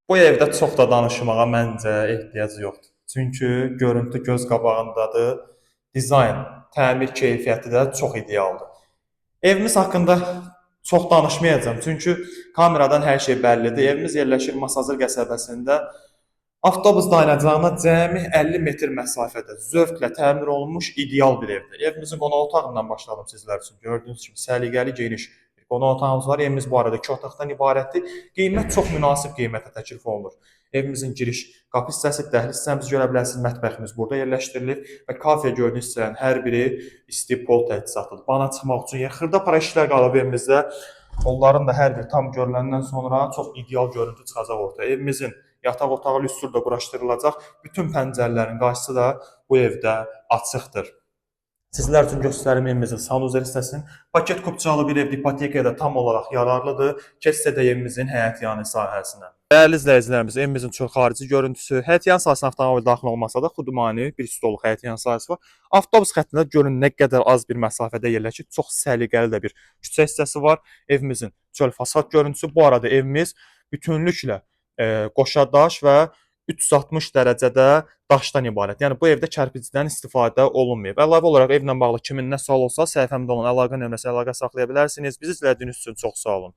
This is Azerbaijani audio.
Bu evdə çox da danışmağa məncə ehtiyac yoxdur. Çünki görüntü göz qabağındadır. Dizayn, təmir keyfiyyəti də çox idealdır. Evimiz haqqında çox danışmayacağam, çünki kameradan hər şey bəllidir. Evimiz yerləşir Masazır qəsəbəsində. Avtobus dayanacağına cəmi 50 metr məsafədə zövqlə təmir olunmuş ideal bir evdir. Evimizin qonaq otağından başladım sizlər üçün. Gördüyünüz kimi səliqəli, geniş bir qonaq otağımız var. Evimiz bu arada 2 otaqdan ibarətdir. Qiymət çox münasib qiymətə təklif olunur. Evimizin giriş qapı hissəsi, dəhliz hissəmizi görə bilərsiniz. Mətbəximiz burada yerləşdirilib və kafe gördüyünüz hissələrin hər biri isti pol təchizatlıdır. Bana çıxmaq üçün yer xırda para işlər qalıb evimizdə. Onların da hər biri tam görüləndən sonra çox ideal görüntü çıxacaq ortaya. Evimizin yataq otağı lüstr da quraşdırılacaq. Bütün pəncərələrin qarşısı da bu evdə açıqdır. Sizlər üçün göstərim evimizin sanuzel hissəsini. Paket kupçalı bir evdir, ipotekaya da tam olaraq yararlıdır. Keçsə də evimizin həyətyanı sahəsinə. Dəyərli izləyicilərimiz, evimizin çox xarici görüntüsü, həyətyan sahəsinə avtomobil daxil olmasa da xudmani bir stoluq həyətyan sahəsi var. Avtobus xəttində görün nə qədər az bir məsafədə yerləşir. Çox səliqəli də bir küçə hissəsi var. Evimizin çöl fasad görüntüsü. Bu arada evimiz bütünlüklə qoşadaş və 360 dərəcədə daşdan ibarət. Yəni bu evdə kərpicdən istifadə olunmayıb. Əlavə olaraq evlə bağlı kimin nə sual olsa, səhifəmdə olan əlaqə nömrəsinə əlaqə saxlaya bilərsiniz. Bizi izlədiyiniz üçün çox sağ olun.